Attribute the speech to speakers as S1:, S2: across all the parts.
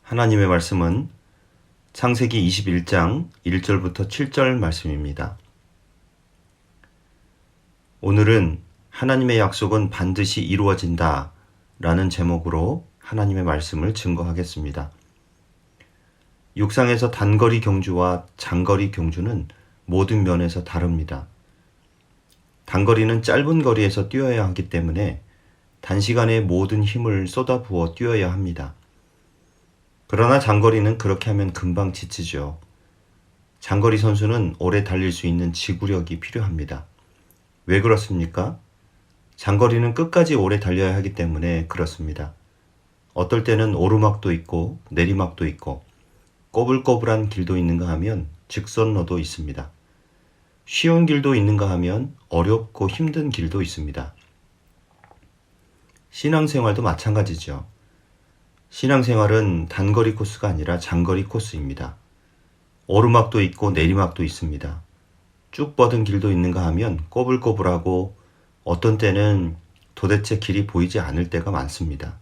S1: 하나님의 말씀은 창세기 21장 1절부터 7절 말씀입니다. 오늘은 하나님의 약속은 반드시 이루어진다 라는 제목으로 하나님의 말씀을 증거하겠습니다. 육상에서 단거리 경주와 장거리 경주는 모든 면에서 다릅니다. 단거리는 짧은 거리에서 뛰어야 하기 때문에 단시간에 모든 힘을 쏟아부어 뛰어야 합니다. 그러나 장거리는 그렇게 하면 금방 지치죠. 장거리 선수는 오래 달릴 수 있는 지구력이 필요합니다. 왜 그렇습니까? 장거리는 끝까지 오래 달려야 하기 때문에 그렇습니다. 어떨 때는 오르막도 있고 내리막도 있고 꼬불꼬불한 길도 있는가 하면 직선로도 있습니다. 쉬운 길도 있는가 하면 어렵고 힘든 길도 있습니다. 신앙생활도 마찬가지죠. 신앙생활은 단거리 코스가 아니라 장거리 코스입니다. 오르막도 있고 내리막도 있습니다. 쭉 뻗은 길도 있는가 하면 꼬불꼬불하고 어떤 때는 도대체 길이 보이지 않을 때가 많습니다.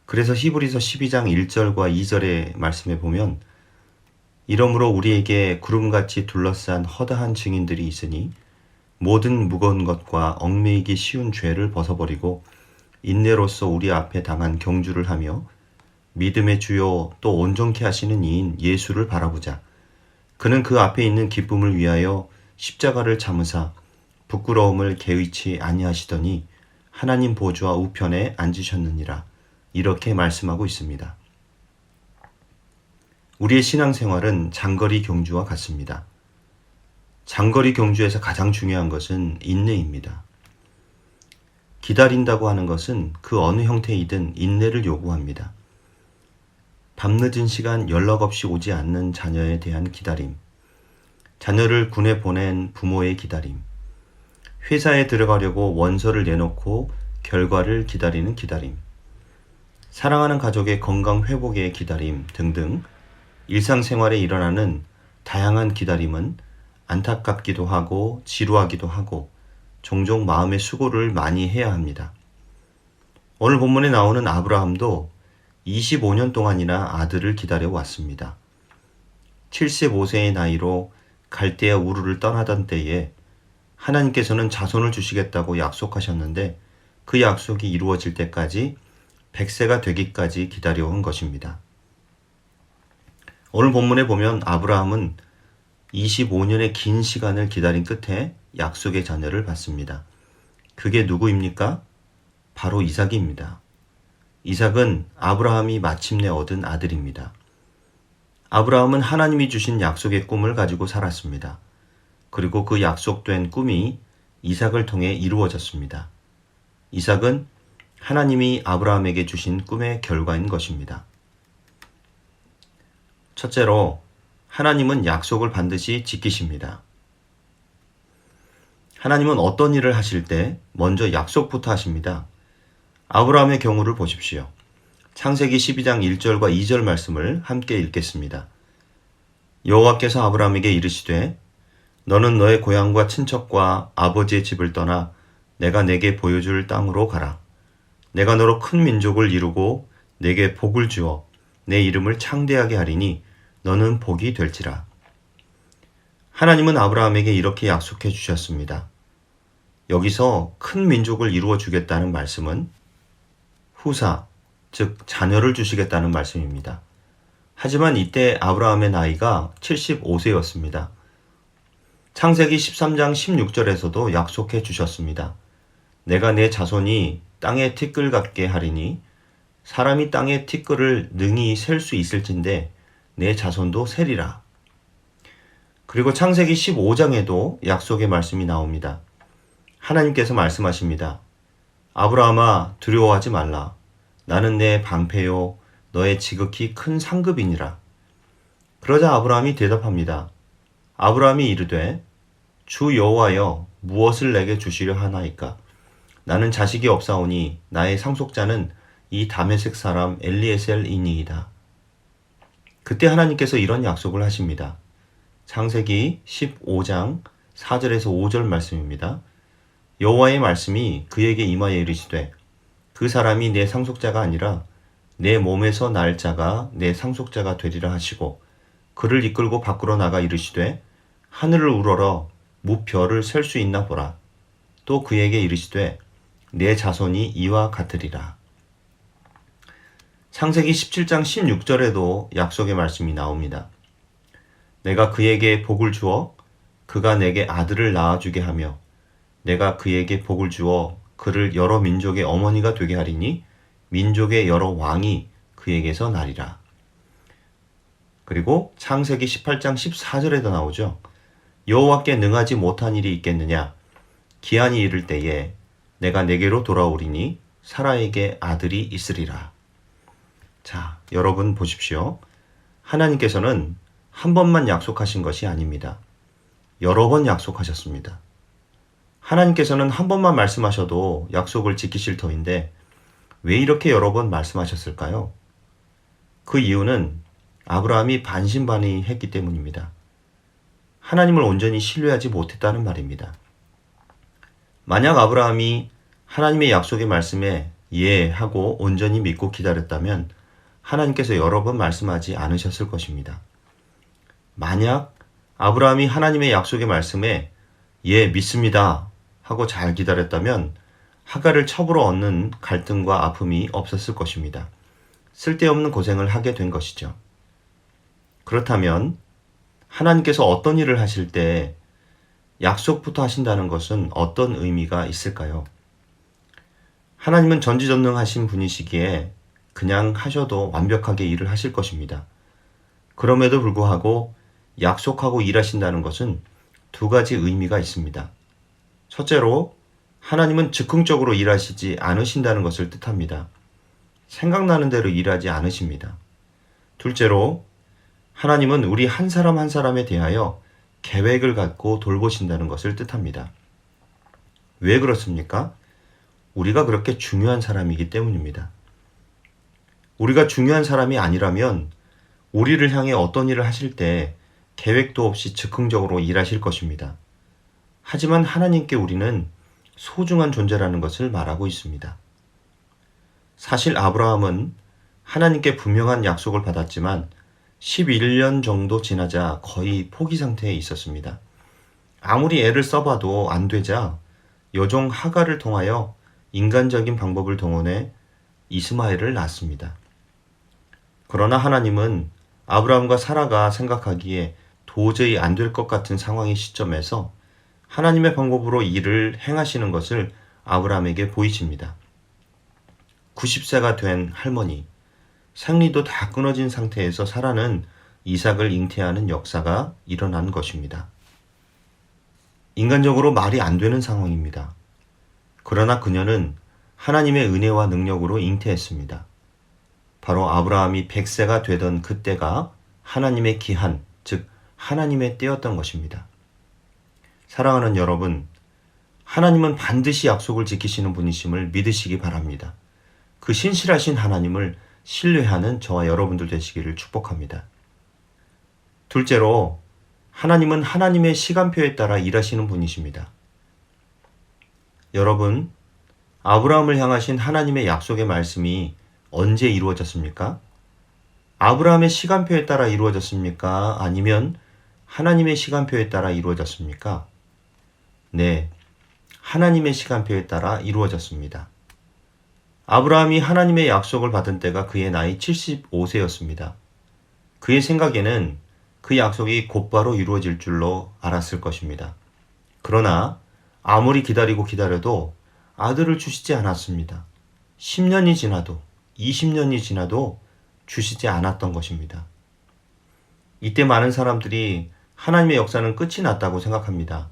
S1: 그래서 히브리서 12장 1절과 2절의 말씀에 보면 이러므로 우리에게 구름같이 둘러싼 허다한 증인들이 있으니 모든 무거운 것과 얽매이기 쉬운 죄를 벗어버리고 인내로서 우리 앞에 당한 경주를 하며 믿음의 주요 또 온전케 하시는 이인 예수를 바라보자. 그는 그 앞에 있는 기쁨을 위하여 십자가를 참으사 부끄러움을 개의치 아니하시더니 하나님 보좌 우편에 앉으셨느니라. 이렇게 말씀하고 있습니다. 우리의 신앙생활은 장거리 경주와 같습니다. 장거리 경주에서 가장 중요한 것은 인내입니다. 기다린다고 하는 것은 그 어느 형태이든 인내를 요구합니다. 밤늦은 시간 연락 없이 오지 않는 자녀에 대한 기다림, 자녀를 군에 보낸 부모의 기다림, 회사에 들어가려고 원서를 내놓고 결과를 기다리는 기다림, 사랑하는 가족의 건강 회복의 기다림 등등 일상생활에 일어나는 다양한 기다림은 안타깝기도 하고 지루하기도 하고 종종 마음의 수고를 많이 해야 합니다. 오늘 본문에 나오는 아브라함도 25년 동안이나 아들을 기다려 왔습니다. 75세의 나이로 갈대아 우르를 떠나던 때에 하나님께서는 자손을 주시겠다고 약속하셨는데 그 약속이 이루어질 때까지 100세가 되기까지 기다려온 것입니다. 오늘 본문에 보면 아브라함은 25년의 긴 시간을 기다린 끝에 약속의 자녀를 받습니다. 그게 누구입니까? 바로 이삭입니다. 이삭은 아브라함이 마침내 얻은 아들입니다. 아브라함은 하나님이 주신 약속의 꿈을 가지고 살았습니다. 그리고 그 약속된 꿈이 이삭을 통해 이루어졌습니다. 이삭은 하나님이 아브라함에게 주신 꿈의 결과인 것입니다. 첫째로, 하나님은 약속을 반드시 지키십니다. 하나님은 어떤 일을 하실 때 먼저 약속부터 하십니다. 아브라함의 경우를 보십시오. 창세기 12장 1절과 2절 말씀을 함께 읽겠습니다. 여호와께서 아브라함에게 이르시되 너는 너의 고향과 친척과 아버지의 집을 떠나 내가 내게 보여줄 땅으로 가라. 내가 너로 큰 민족을 이루고 내게 복을 주어 내 이름을 창대하게 하리니 너는 복이 될지라. 하나님은 아브라함에게 이렇게 약속해 주셨습니다. 여기서 큰 민족을 이루어 주겠다는 말씀은 후사, 즉 자녀를 주시겠다는 말씀입니다. 하지만 이때 아브라함의 나이가 75세였습니다. 창세기 13장 16절에서도 약속해 주셨습니다. 내가 내 자손이 땅의 티끌 같게 하리니 사람이 땅의 티끌을 능히 셀 수 있을진데 내 자손도 세리라. 그리고 창세기 15장에도 약속의 말씀이 나옵니다. 하나님께서 말씀하십니다. 아브라함아 두려워하지 말라. 나는 내 방패요 너의 지극히 큰 상급이니라. 그러자 아브라함이 대답합니다. 아브라함이 이르되 주 여호와여 무엇을 내게 주시려 하나이까? 나는 자식이 없사오니 나의 상속자는 이 다메섹 사람 엘리에셀이니이다. 그때 하나님께서 이런 약속을 하십니다. 창세기 15장 4절에서 5절 말씀입니다. 여호와의 말씀이 그에게 임하여 이르시되 그 사람이 내 상속자가 아니라 내 몸에서 날 자가 내 상속자가 되리라 하시고 그를 이끌고 밖으로 나가 이르시되 하늘을 우러러 무별을 셀 수 있나 보라. 또 그에게 이르시되 내 자손이 이와 같으리라. 창세기 17장 16절에도 약속의 말씀이 나옵니다. 내가 그에게 복을 주어 그가 내게 아들을 낳아주게 하며 내가 그에게 복을 주어 그를 여러 민족의 어머니가 되게 하리니 민족의 여러 왕이 그에게서 나리라. 그리고 창세기 18장 14절에도 나오죠. 여호와께 능하지 못한 일이 있겠느냐? 기한이 이를 때에 내가 내게로 돌아오리니 사라에게 아들이 있으리라. 자, 여러분 보십시오. 하나님께서는 한 번만 약속하신 것이 아닙니다. 여러 번 약속하셨습니다. 하나님께서는 한 번만 말씀하셔도 약속을 지키실 터인데 왜 이렇게 여러 번 말씀하셨을까요? 그 이유는 아브라함이 반신반의했기 때문입니다. 하나님을 온전히 신뢰하지 못했다는 말입니다. 만약 아브라함이 하나님의 약속의 말씀에 예 하고 온전히 믿고 기다렸다면 하나님께서 여러 번 말씀하지 않으셨을 것입니다. 만약 아브라함이 하나님의 약속의 말씀에 예 믿습니다 하고 잘 기다렸다면 하갈을 첩으로 얻는 갈등과 아픔이 없었을 것입니다. 쓸데없는 고생을 하게 된 것이죠. 그렇다면 하나님께서 어떤 일을 하실 때 약속부터 하신다는 것은 어떤 의미가 있을까요? 하나님은 전지전능하신 분이시기에 그냥 하셔도 완벽하게 일을 하실 것입니다. 그럼에도 불구하고 약속하고 일하신다는 것은 두 가지 의미가 있습니다. 첫째로 하나님은 즉흥적으로 일하시지 않으신다는 것을 뜻합니다. 생각나는 대로 일하지 않으십니다. 둘째로 하나님은 우리 한 사람 한 사람에 대하여 계획을 갖고 돌보신다는 것을 뜻합니다. 왜 그렇습니까? 우리가 그렇게 중요한 사람이기 때문입니다. 우리가 중요한 사람이 아니라면 우리를 향해 어떤 일을 하실 때 계획도 없이 즉흥적으로 일하실 것입니다. 하지만 하나님께 우리는 소중한 존재라는 것을 말하고 있습니다. 사실 아브라함은 하나님께 분명한 약속을 받았지만 11년 정도 지나자 거의 포기 상태에 있었습니다. 아무리 애를 써봐도 안 되자 여종 하갈을 통하여 인간적인 방법을 동원해 이스마엘을 낳습니다. 그러나 하나님은 아브라함과 사라가 생각하기에 도저히 안 될 것 같은 상황의 시점에서 하나님의 방법으로 일을 행하시는 것을 아브라함에게 보이십니다. 90세가 된 할머니, 생리도 다 끊어진 상태에서 사라는 이삭을 잉태하는 역사가 일어난 것입니다. 인간적으로 말이 안 되는 상황입니다. 그러나 그녀는 하나님의 은혜와 능력으로 잉태했습니다. 바로 아브라함이 100세가 되던 그때가 하나님의 기한, 즉 하나님의 때였던 것입니다. 사랑하는 여러분, 하나님은 반드시 약속을 지키시는 분이심을 믿으시기 바랍니다. 그 신실하신 하나님을 신뢰하는 저와 여러분들 되시기를 축복합니다. 둘째로, 하나님은 하나님의 시간표에 따라 일하시는 분이십니다. 여러분, 아브라함을 향하신 하나님의 약속의 말씀이 언제 이루어졌습니까? 아브라함의 시간표에 따라 이루어졌습니까? 아니면 하나님의 시간표에 따라 이루어졌습니까? 네, 하나님의 시간표에 따라 이루어졌습니다. 아브라함이 하나님의 약속을 받은 때가 그의 나이 75세였습니다. 그의 생각에는 그 약속이 곧바로 이루어질 줄로 알았을 것입니다. 그러나 아무리 기다리고 기다려도 아들을 주시지 않았습니다. 10년이 지나도 20년이 지나도 주시지 않았던 것입니다. 이때 많은 사람들이 하나님의 역사는 끝이 났다고 생각합니다.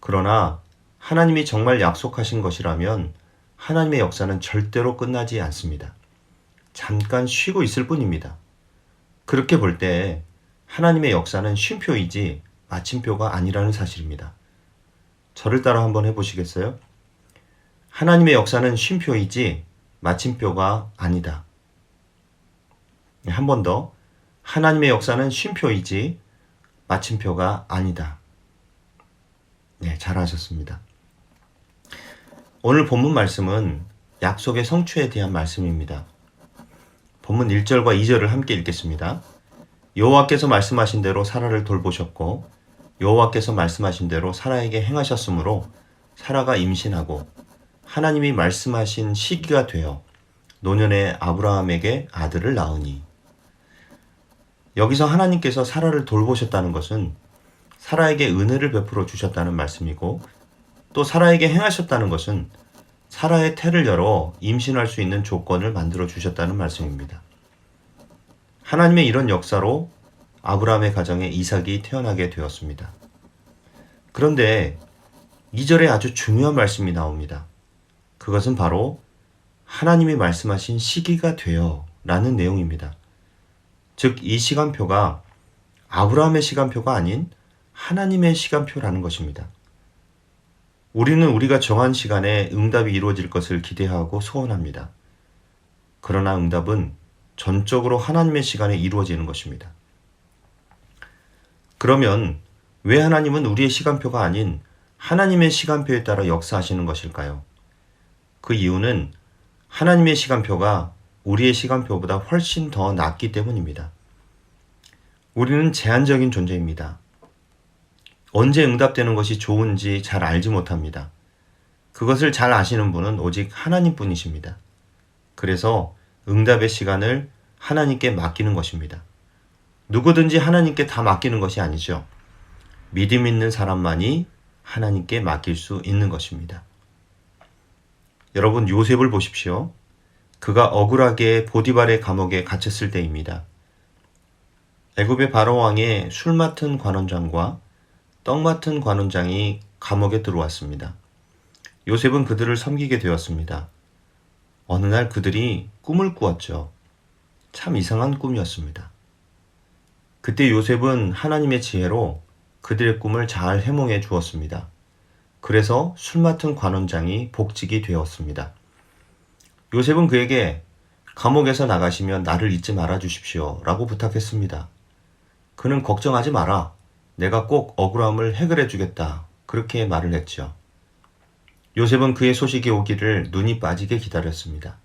S1: 그러나 하나님이 정말 약속하신 것이라면 하나님의 역사는 절대로 끝나지 않습니다. 잠깐 쉬고 있을 뿐입니다. 그렇게 볼 때 하나님의 역사는 쉼표이지 마침표가 아니라는 사실입니다. 저를 따라 한번 해보시겠어요? 하나님의 역사는 쉼표이지 마침표가 아니다. 한 번 더. 하나님의 역사는 쉼표이지 마침표가 아니다. 네, 잘하셨습니다. 오늘 본문 말씀은 약속의 성취에 대한 말씀입니다. 본문 1절과 2절을 함께 읽겠습니다. 여호와께서 말씀하신 대로 사라를 돌보셨고 여호와께서 말씀하신 대로 사라에게 행하셨으므로 사라가 임신하고 하나님이 말씀하신 시기가 되어 노년에 아브라함에게 아들을 낳으니. 여기서 하나님께서 사라를 돌보셨다는 것은 사라에게 은혜를 베풀어 주셨다는 말씀이고, 또 사라에게 행하셨다는 것은 사라의 태를 열어 임신할 수 있는 조건을 만들어 주셨다는 말씀입니다. 하나님의 이런 역사로 아브라함의 가정에 이삭이 태어나게 되었습니다. 그런데 2절에 아주 중요한 말씀이 나옵니다. 그것은 바로 하나님이 말씀하신 시기가 되어 라는 내용입니다. 즉, 이 시간표가 아브라함의 시간표가 아닌 하나님의 시간표라는 것입니다. 우리는 우리가 정한 시간에 응답이 이루어질 것을 기대하고 소원합니다. 그러나 응답은 전적으로 하나님의 시간에 이루어지는 것입니다. 그러면 왜 하나님은 우리의 시간표가 아닌 하나님의 시간표에 따라 역사하시는 것일까요? 그 이유는 하나님의 시간표가 우리의 시간표보다 훨씬 더 낫기 때문입니다. 우리는 제한적인 존재입니다. 언제 응답되는 것이 좋은지 잘 알지 못합니다. 그것을 잘 아시는 분은 오직 하나님뿐이십니다. 그래서 응답의 시간을 하나님께 맡기는 것입니다. 누구든지 하나님께 다 맡기는 것이 아니죠. 믿음 있는 사람만이 하나님께 맡길 수 있는 것입니다. 여러분, 요셉을 보십시오. 그가 억울하게 보디발의 감옥에 갇혔을 때입니다. 애굽의 바로왕의 술 맡은 관원장과 떡 맡은 관원장이 감옥에 들어왔습니다. 요셉은 그들을 섬기게 되었습니다. 어느 날 그들이 꿈을 꾸었죠. 참 이상한 꿈이었습니다. 그때 요셉은 하나님의 지혜로 그들의 꿈을 잘 해몽해 주었습니다. 그래서 술 맡은 관원장이 복직이 되었습니다. 요셉은 그에게 감옥에서 나가시면 나를 잊지 말아 주십시오 라고 부탁했습니다. 그는 걱정하지 마라. 내가 꼭 억울함을 해결해 주겠다. 그렇게 말을 했죠. 요셉은 그의 소식이 오기를 눈이 빠지게 기다렸습니다.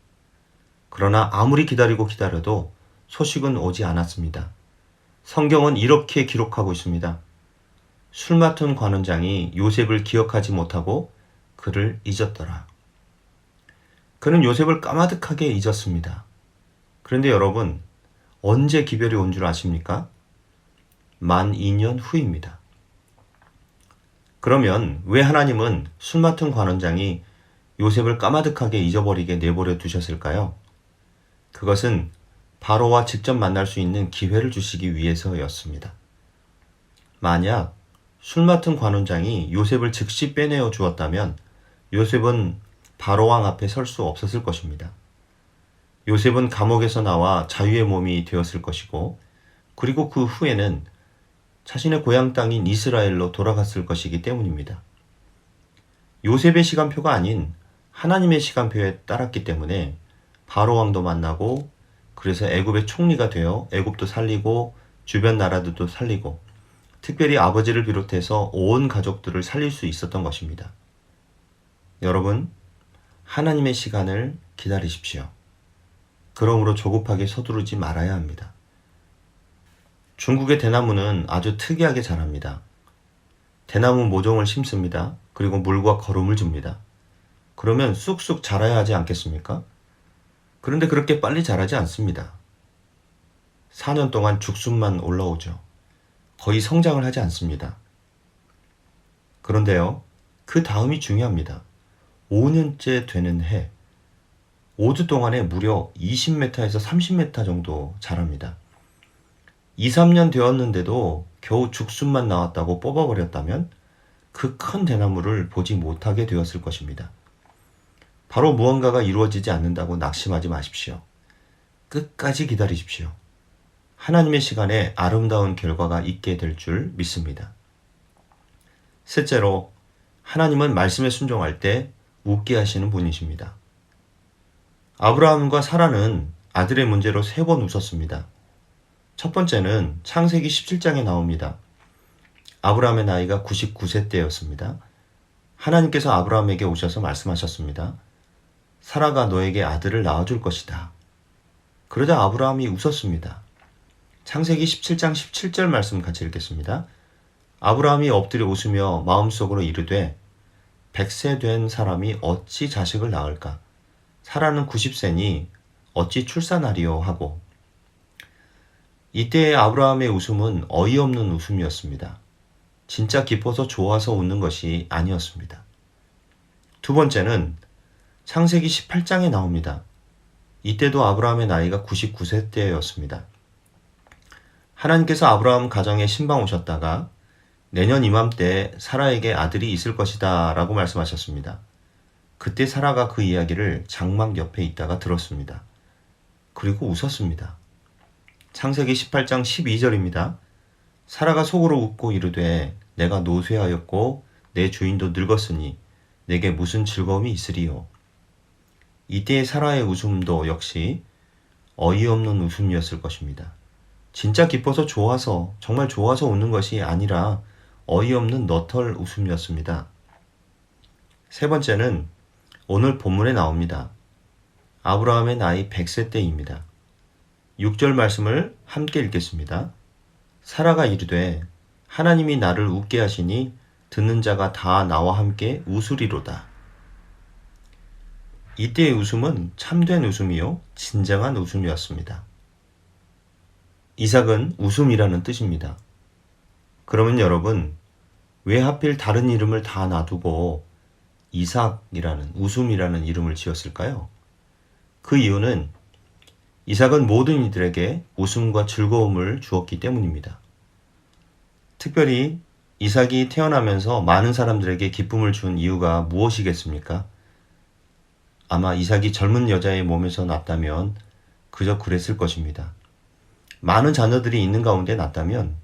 S1: 그러나 아무리 기다리고 기다려도 소식은 오지 않았습니다. 성경은 이렇게 기록하고 있습니다. 술 맡은 관원장이 요셉을 기억하지 못하고 그를 잊었더라. 그는 요셉을 까마득하게 잊었습니다. 그런데 여러분, 언제 기별이 온 줄 아십니까? 만 2년 후입니다. 그러면 왜 하나님은 술 맡은 관원장이 요셉을 까마득하게 잊어버리게 내버려 두셨을까요? 그것은 바로와 직접 만날 수 있는 기회를 주시기 위해서였습니다. 만약 술 맡은 관원장이 요셉을 즉시 빼내어 주었다면 요셉은 바로왕 앞에 설 수 없었을 것입니다. 요셉은 감옥에서 나와 자유의 몸이 되었을 것이고, 그리고 그 후에는 자신의 고향 땅인 이스라엘로 돌아갔을 것이기 때문입니다. 요셉의 시간표가 아닌 하나님의 시간표에 따랐기 때문에 바로왕도 만나고, 그래서 애굽의 총리가 되어 애굽도 살리고 주변 나라들도 살리고, 특별히 아버지를 비롯해서 온 가족들을 살릴 수 있었던 것입니다. 여러분, 하나님의 시간을 기다리십시오. 그러므로 조급하게 서두르지 말아야 합니다. 중국의 대나무는 아주 특이하게 자랍니다. 대나무 모종을 심습니다. 그리고 물과 거름을 줍니다. 그러면 쑥쑥 자라야 하지 않겠습니까? 그런데 그렇게 빨리 자라지 않습니다. 4년 동안 죽순만 올라오죠. 거의 성장을 하지 않습니다. 그런데요, 그 다음이 중요합니다. 5년째 되는 해, 5주 동안에 무려 20m에서 30m 정도 자랍니다. 2, 3년 되었는데도 겨우 죽순만 나왔다고 뽑아버렸다면 그 큰 대나무를 보지 못하게 되었을 것입니다. 바로 무언가가 이루어지지 않는다고 낙심하지 마십시오. 끝까지 기다리십시오. 하나님의 시간에 아름다운 결과가 있게 될 줄 믿습니다. 셋째로, 하나님은 말씀에 순종할 때 웃게 하시는 분이십니다. 아브라함과 사라는 아들의 문제로 3번 웃었습니다. 첫 번째는 창세기 17장에 나옵니다. 아브라함의 나이가 99세 때였습니다. 하나님께서 아브라함에게 오셔서 말씀하셨습니다. 사라가 너에게 아들을 낳아줄 것이다. 그러자 아브라함이 웃었습니다. 창세기 17장 17절 말씀 같이 읽겠습니다. 아브라함이 엎드려 웃으며 마음속으로 이르되 100세 된 사람이 어찌 자식을 낳을까? 사라는 90세니 어찌 출산하리요 하고. 이때의 아브라함의 웃음은 어이없는 웃음이었습니다. 진짜 기뻐서 좋아서 웃는 것이 아니었습니다. 두 번째는 창세기 18장에 나옵니다. 이때도 아브라함의 나이가 99세 때였습니다. 하나님께서 아브라함 가정에 신방 오셨다가 내년 이맘때 사라에게 아들이 있을 것이다 라고 말씀하셨습니다. 그때 사라가 그 이야기를 장막 옆에 있다가 들었습니다. 그리고 웃었습니다. 창세기 18장 12절입니다. 사라가 속으로 웃고 이르되 내가 노쇠하였고 내 주인도 늙었으니 내게 무슨 즐거움이 있으리요. 이때의 사라의 웃음도 역시 어이없는 웃음이었을 것입니다. 진짜 기뻐서 좋아서 정말 좋아서 웃는 것이 아니라 어이없는 너털 웃음이었습니다. 세 번째는 오늘 본문에 나옵니다. 아브라함의 나이 100세 때입니다. 6절 말씀을 함께 읽겠습니다. 사라가 이르되 하나님이 나를 웃게 하시니 듣는 자가 다 나와 함께 웃으리로다. 이때의 웃음은 참된 웃음이요 진정한 웃음이었습니다. 이삭은 웃음이라는 뜻입니다. 그러면 여러분, 왜 하필 다른 이름을 다 놔두고 이삭이라는 웃음이라는 이름을 지었을까요? 그 이유는 이삭은 모든 이들에게 웃음과 즐거움을 주었기 때문입니다. 특별히 이삭이 태어나면서 많은 사람들에게 기쁨을 준 이유가 무엇이겠습니까? 아마 이삭이 젊은 여자의 몸에서 났다면 그저 그랬을 것입니다. 많은 자녀들이 있는 가운데 났다면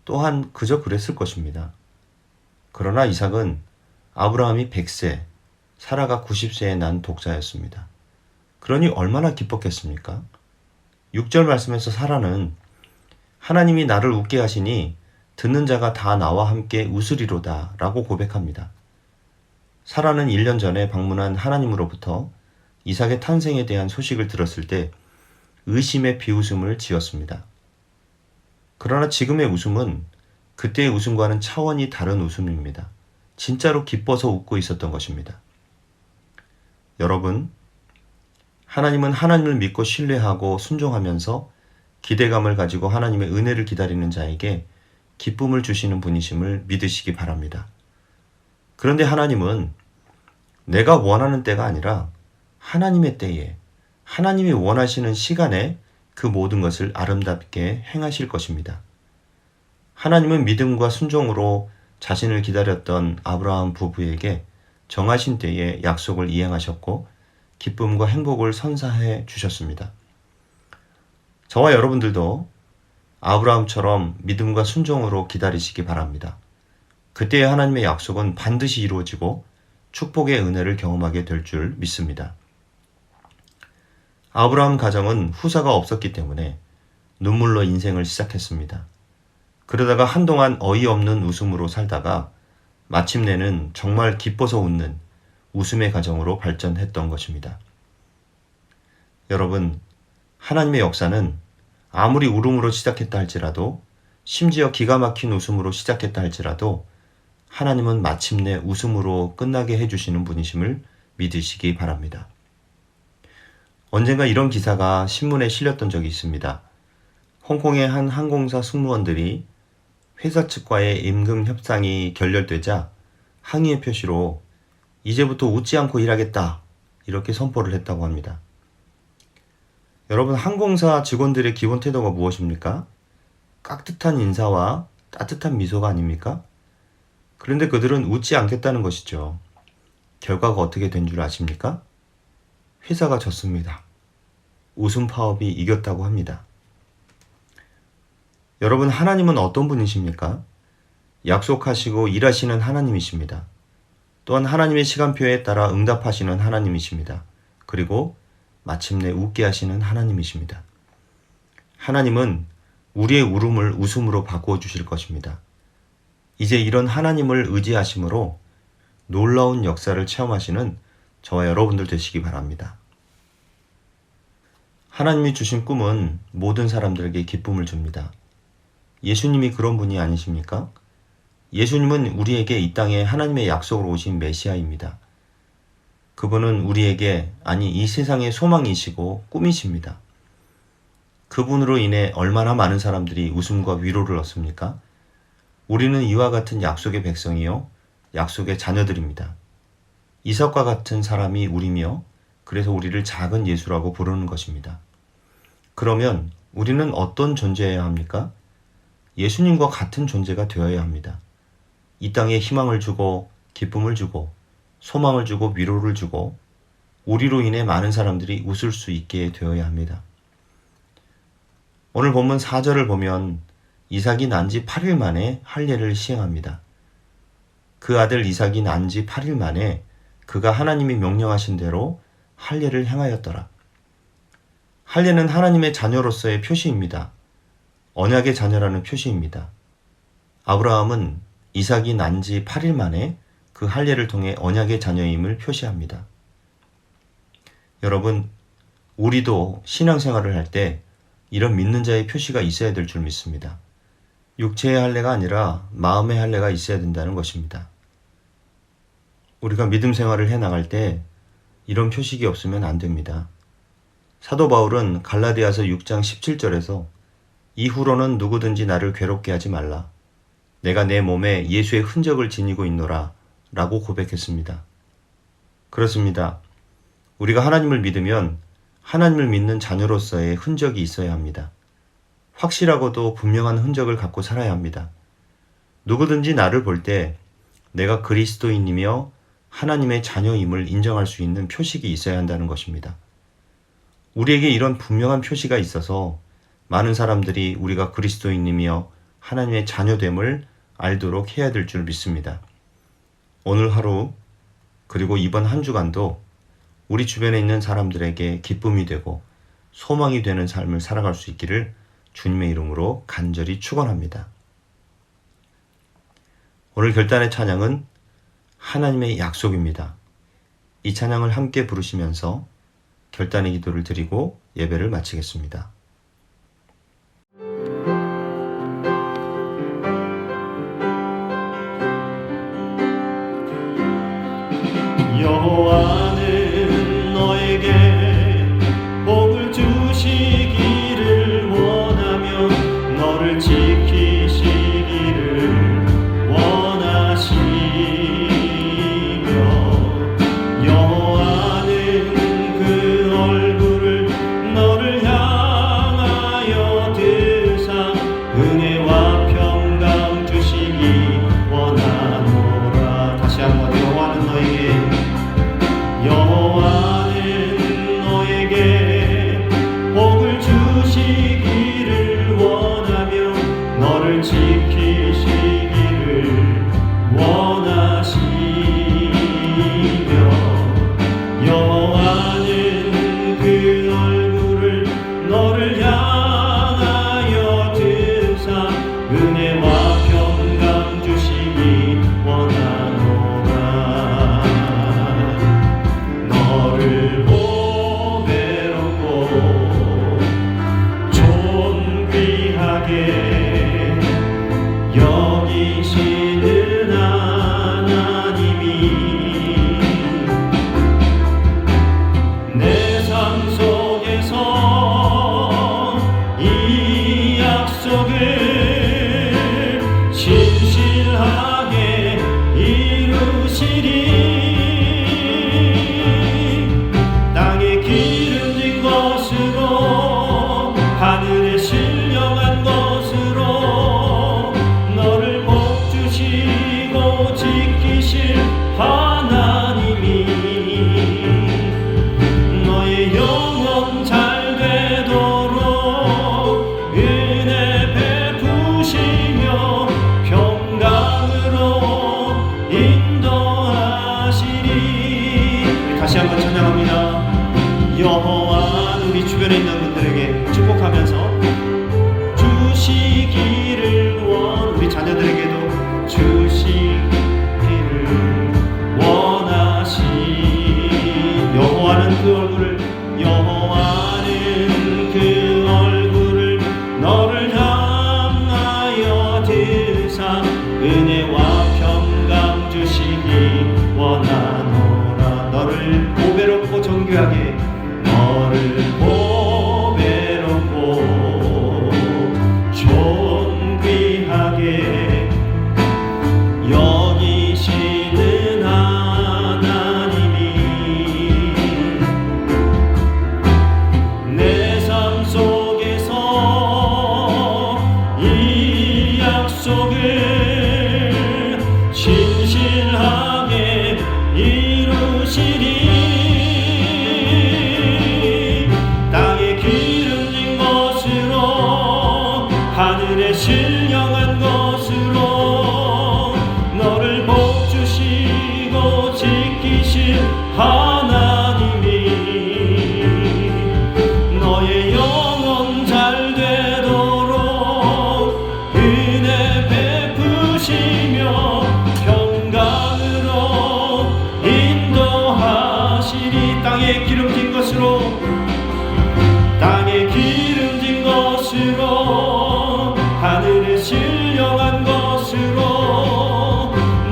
S1: 또한 그저 그랬을 것입니다. 그러나 이삭은 아브라함이 100세, 사라가 90세에 난 독자였습니다. 그러니 얼마나 기뻤겠습니까? 6절 말씀에서 사라는 하나님이 나를 웃게 하시니 듣는 자가 다 나와 함께 웃으리로다 라고 고백합니다. 사라는 1년 전에 방문한 하나님으로부터 이삭의 탄생에 대한 소식을 들었을 때 의심의 비웃음을 지었습니다. 그러나 지금의 웃음은 그때의 웃음과는 차원이 다른 웃음입니다. 진짜로 기뻐서 웃고 있었던 것입니다. 여러분, 하나님은 하나님을 믿고 신뢰하고 순종하면서 기대감을 가지고 하나님의 은혜를 기다리는 자에게 기쁨을 주시는 분이심을 믿으시기 바랍니다. 그런데 하나님은 내가 원하는 때가 아니라 하나님의 때에, 하나님이 원하시는 시간에 그 모든 것을 아름답게 행하실 것입니다. 하나님은 믿음과 순종으로 자신을 기다렸던 아브라함 부부에게 정하신 때에 약속을 이행하셨고 기쁨과 행복을 선사해 주셨습니다. 저와 여러분들도 아브라함처럼 믿음과 순종으로 기다리시기 바랍니다. 그때의 하나님의 약속은 반드시 이루어지고 축복의 은혜를 경험하게 될 줄 믿습니다. 아브라함 가정은 후사가 없었기 때문에 눈물로 인생을 시작했습니다. 그러다가 한동안 어이없는 웃음으로 살다가 마침내는 정말 기뻐서 웃는 웃음의 가정으로 발전했던 것입니다. 여러분, 하나님의 역사는 아무리 울음으로 시작했다 할지라도, 심지어 기가 막힌 웃음으로 시작했다 할지라도 하나님은 마침내 웃음으로 끝나게 해주시는 분이심을 믿으시기 바랍니다. 언젠가 이런 기사가 신문에 실렸던 적이 있습니다. 홍콩의 한 항공사 승무원들이 회사 측과의 임금 협상이 결렬되자 항의의 표시로 이제부터 웃지 않고 일하겠다 이렇게 선포를 했다고 합니다. 여러분, 항공사 직원들의 기본 태도가 무엇입니까? 깍듯한 인사와 따뜻한 미소가 아닙니까? 그런데 그들은 웃지 않겠다는 것이죠. 결과가 어떻게 된 줄 아십니까? 회사가 졌습니다. 웃음 파업이 이겼다고 합니다. 여러분, 하나님은 어떤 분이십니까? 약속하시고 일하시는 하나님이십니다. 또한 하나님의 시간표에 따라 응답하시는 하나님이십니다. 그리고 마침내 웃게 하시는 하나님이십니다. 하나님은 우리의 울음을 웃음으로 바꾸어 주실 것입니다. 이제 이런 하나님을 의지하심으로 놀라운 역사를 체험하시는 저와 여러분들 되시기 바랍니다. 하나님이 주신 꿈은 모든 사람들에게 기쁨을 줍니다. 예수님이 그런 분이 아니십니까? 예수님은 우리에게 이 땅에 하나님의 약속으로 오신 메시아입니다. 그분은 우리에게, 아니 이 세상의 소망이시고 꿈이십니다. 그분으로 인해 얼마나 많은 사람들이 웃음과 위로를 얻습니까? 우리는 이와 같은 약속의 백성이요, 약속의 자녀들입니다. 이삭과 같은 사람이 우리며, 그래서 우리를 작은 예수라고 부르는 것입니다. 그러면 우리는 어떤 존재여야 합니까? 예수님과 같은 존재가 되어야 합니다. 이 땅에 희망을 주고 기쁨을 주고 소망을 주고 위로를 주고 우리로 인해 많은 사람들이 웃을 수 있게 되어야 합니다. 오늘 본문 4절을 보면 이삭이 난 지 8일 만에 할례를 시행합니다. 그 아들 이삭이 난 지 8일 만에 그가 하나님이 명령하신 대로 할례를 행하였더라. 할례는 하나님의 자녀로서의 표시입니다. 언약의 자녀라는 표시입니다. 아브라함은 이삭이 난 지 8일 만에 그 할례를 통해 언약의 자녀임을 표시합니다. 여러분, 우리도 신앙생활을 할 때 이런 믿는 자의 표시가 있어야 될 줄 믿습니다. 육체의 할례가 아니라 마음의 할례가 있어야 된다는 것입니다. 우리가 믿음 생활을 해나갈 때 이런 표식이 없으면 안 됩니다. 사도 바울은 갈라디아서 6장 17절에서 이후로는 누구든지 나를 괴롭게 하지 말라. 내가 내 몸에 예수의 흔적을 지니고 있노라 라고 고백했습니다. 그렇습니다. 우리가 하나님을 믿으면 하나님을 믿는 자녀로서의 흔적이 있어야 합니다. 확실하고도 분명한 흔적을 갖고 살아야 합니다. 누구든지 나를 볼 때 내가 그리스도인이며 하나님의 자녀임을 인정할 수 있는 표식이 있어야 한다는 것입니다. 우리에게 이런 분명한 표시가 있어서 많은 사람들이 우리가 그리스도인이며 하나님의 자녀됨을 알도록 해야 될 줄 믿습니다. 오늘 하루 그리고 이번 한 주간도 우리 주변에 있는 사람들에게 기쁨이 되고 소망이 되는 삶을 살아갈 수 있기를 주님의 이름으로 간절히 축원합니다. 오늘 결단의 찬양은 하나님의 약속입니다. 이 찬양을 함께 부르시면서 결단의 기도를 드리고 예배를 마치겠습니다.
S2: 여호와는 너에게 복을 주시기를 원하며 너를 지키시기를 원하시며 여호와는 그 얼굴을 너를 향하여 드사 은혜와 평강 주시기 원하노라. 다시 한번 여호와는 너에게 복을 주시기를 원하며 너를 지키시기를 원하시며 여호와는 그 얼굴을 너를 향하여 드사 은혜와 평강 주시기 원하노라. 너를 보배롭고 존귀하게 여기시는 하나님이 내 삶 속에서 이 약속을 신실하게 이루시리. 땅에 기름진 것으로 하늘에 신령한 것으로 너를 복주시고 지키실 하나님이 너의 영혼 잘 되도록 은혜 베푸시며 평강으로 인도하시리. 다시 한번 찬양합니다. 여호와 우리 주변에 있는 분들에게 축복하면서 하늘에 신령한 것으로 너를 복주시고 지키실 하나님이 너의 영혼 잘 되도록 은혜 베푸시며 평강으로 인도하시리. 땅에 기름진 것으로 하늘에 신령한 것으로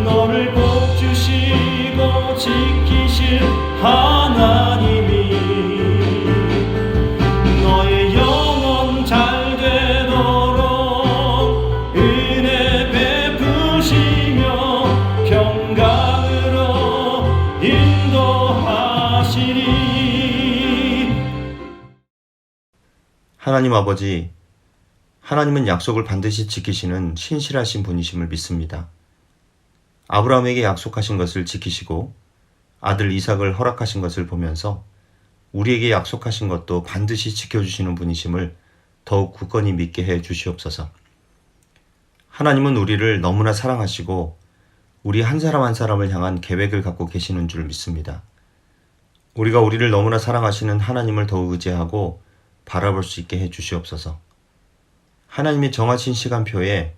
S2: 너를 복주시고 지키실 하나님이 너의 영혼 잘 되도록 은혜 베푸시며 평강으로 인도하시리.
S1: 하나님 아버지, 하나님은 약속을 반드시 지키시는 신실하신 분이심을 믿습니다. 아브라함에게 약속하신 것을 지키시고 아들 이삭을 허락하신 것을 보면서 우리에게 약속하신 것도 반드시 지켜주시는 분이심을 더욱 굳건히 믿게 해 주시옵소서. 하나님은 우리를 너무나 사랑하시고 우리 한 사람 한 사람을 향한 계획을 갖고 계시는 줄 믿습니다. 우리가 우리를 너무나 사랑하시는 하나님을 더욱 의지하고 바라볼 수 있게 해 주시옵소서. 하나님의 정하신 시간표에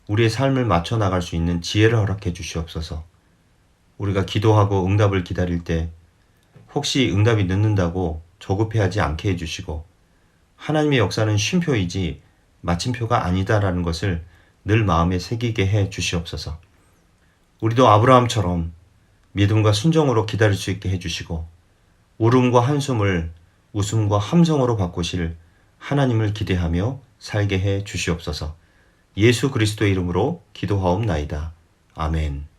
S1: 우리의 삶을 맞춰 나갈 수 있는 지혜를 허락해 주시옵소서. 우리가 기도하고 응답을 기다릴 때 혹시 응답이 늦는다고 조급해하지 않게 해주시고 하나님의 역사는 쉼표이지 마침표가 아니다라는 것을 늘 마음에 새기게 해 주시옵소서. 우리도 아브라함처럼 믿음과 순종으로 기다릴 수 있게 해주시고 울음과 한숨을 웃음과 함성으로 바꾸실 하나님을 기대하며 살게 해 주시옵소서. 예수 그리스도의 이름으로 기도하옵나이다. 아멘.